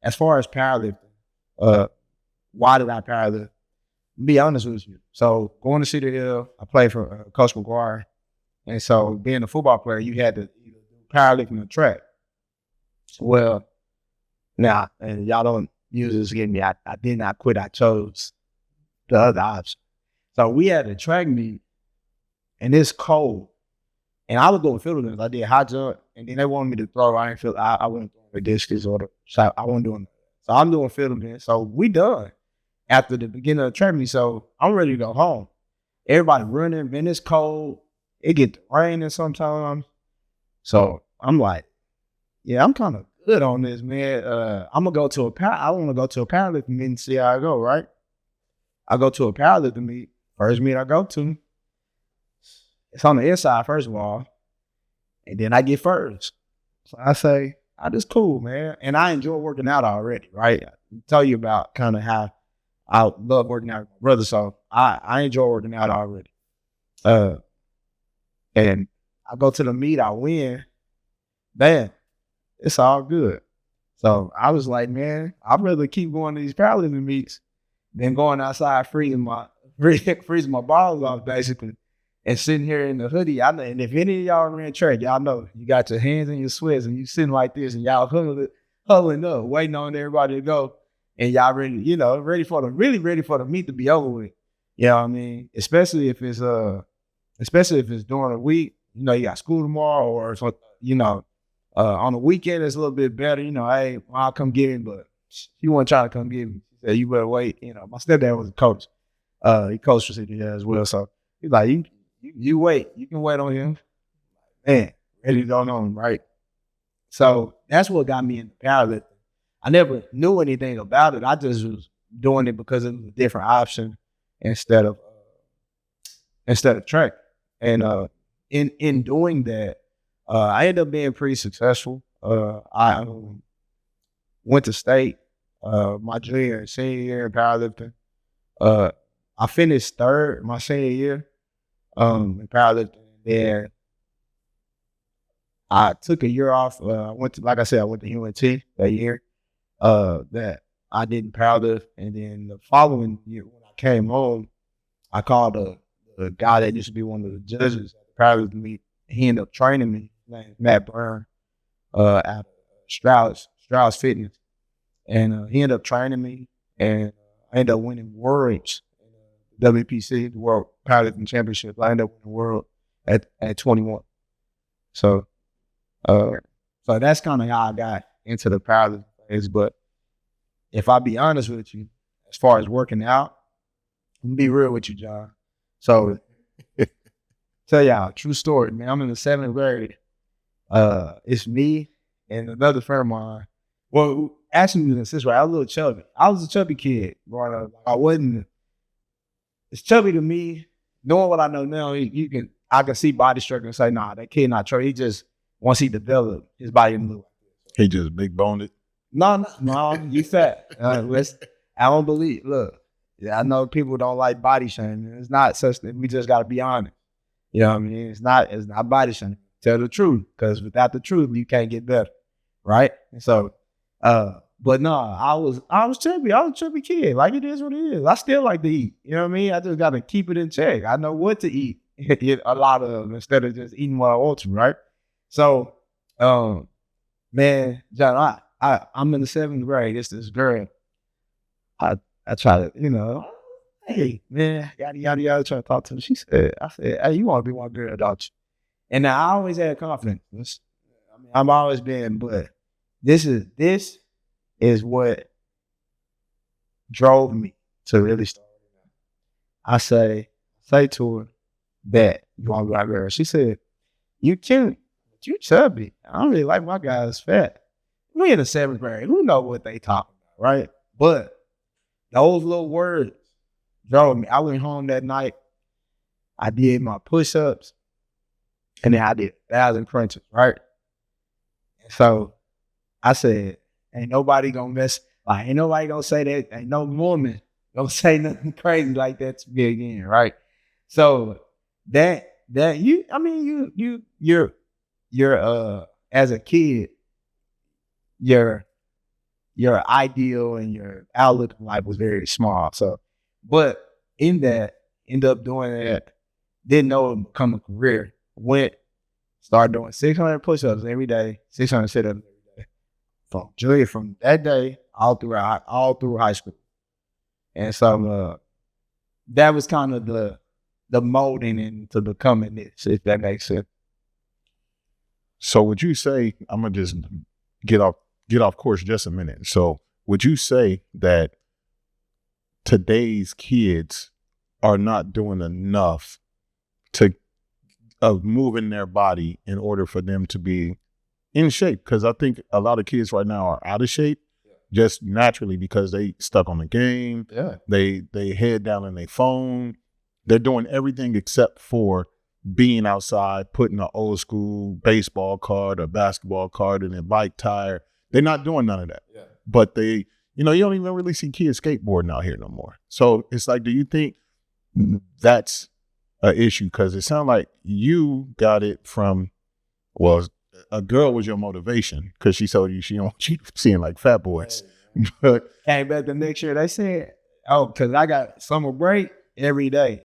as far as powerlifting, why did I powerlift? Be honest with you. So going to Cedar Hill, I played for Coach McGuire. And so being a football player, you had to either do powerlifting or track. Well, now, and y'all don't use this against me. I did not quit. I chose the other option. So we had a track meet, and it's cold. And I was doing field events. I did high jump, and then they wanted me to throw. I wasn't throwing the discus or the shot. I wasn't doing that. So I'm doing field events. So we done after the beginning of the track meet. So I'm ready to go home. Everybody running, man, it's cold. It get raining sometimes. So I'm like, yeah, I'm kind of good on this, man. I'm gonna go to I want to go to a powerlifting meet and see how I go, right? I go to a powerlifting meet. First meet I go to, it's on the inside, first of all, and then I get first. So I say, this cool, man. And I enjoy working out already, right? I tell you about kind of how I love working out with my brother. So I enjoy working out already. And I go to the meet, I win. Man, it's all good. So I was like, man, I'd rather keep going to these powerlifting meets than going outside freezing my balls off, basically, and sitting here in the hoodie. And if any of y'all ran track, y'all know you got your hands in your sweats and you sitting like this and y'all huddling up, waiting on everybody to go. And y'all ready for the meet to be over with. You know what I mean? Especially if it's during the week, you got school tomorrow or something, on the weekend it's a little bit better, hey, I'll come get him, but she wasn't trying to come get me. She said, you better wait. My stepdad was a coach. He coached for City as well. So he's like, you wait. You can wait on him. Man, ready to go on, right? So that's what got me into powerlifting. I never knew anything about it. I just was doing it because it was a different option instead of track. And in doing that, I ended up being pretty successful. I went to state my junior and senior year in powerlifting. I finished third my senior year in powerlifting. Then I took a year off. I went to UNT that year. That I didn't powerlift, and then the following year when I came home, I called a guy that used to be one of the judges at the powerlifting meet. He ended up training me. His name is Matt Byrne, at Strauss Fitness, and he ended up training me, and I ended up winning worlds, WPC, the World Powerlifting Championship. I ended up winning world at 21. So that's kind of how I got into the powerlifting phase. But if I be honest with you, as far as working out, I'm gonna be real with you, John. So tell y'all a true story, man. I'm in the 7th grade. It's me and another friend of mine. Well, actually, this is right. I was a little chubby. I was a chubby kid growing up. I wasn't. It's chubby to me. Knowing what I know now, I can see body structure and say, nah, that kid not chubby. He just once he developed, his body didn't look like this. He just big boned it. No, you fat. I don't believe. Look, yeah, I know people don't like body shaming. It's not such that we just got to be honest. You know what I mean? It's not body shaming. Tell the truth, because without the truth, you can't get better, right? And so, but no, I was chubby. I was a chubby kid. Like, it is what it is. I still like to eat. You know what I mean? I just got to keep it in check. I know what to eat a lot of instead of just eating what I want to, right? So, man, John, I'm in the 7th grade. It's this girl. I try to, hey, man, yada, yada, yada, try to talk to her. I said, hey, you want to be my girl, don't you? And I always had confidence. I've always been, but this is what drove me to really start. I say to her that you want to be my girl. She said, you cute, but you chubby. I don't really like my guys fat. We in the 7th grade. Who know what they talking about, right? But those little words drove me. I went home that night. I did my push-ups. And then I did 1,000 crunches, right? And so I said, ain't nobody gonna say that. Ain't no woman gonna say nothing crazy like that to me again, right? So you're as a kid, your your ideal and your outlook in life was very small. So, but in that, ended up doing that, didn't know it would become a career. Started doing 600 push-ups every day, 600 sit-ups every day. From that day all through high school. And so that was kind of the molding into becoming this, if that makes sense. So would you say, I'm gonna just get off course just a minute. So would you say that today's kids are not doing enough of moving their body in order for them to be in shape? Because I think a lot of kids right now are out of shape just naturally because they stuck on the game. Yeah. They head down in their phone. They're doing everything except for being outside, putting an old school baseball card or basketball card in their bike tire. They're not doing none of that. Yeah. But you don't even really see kids skateboarding out here no more. So it's like, do you think that's an issue? Because it sounds like you got it from, well, a girl was your motivation because she told you she don't want you seeing like fat boys. But came back the next year, they said, oh, because I got summer break every day.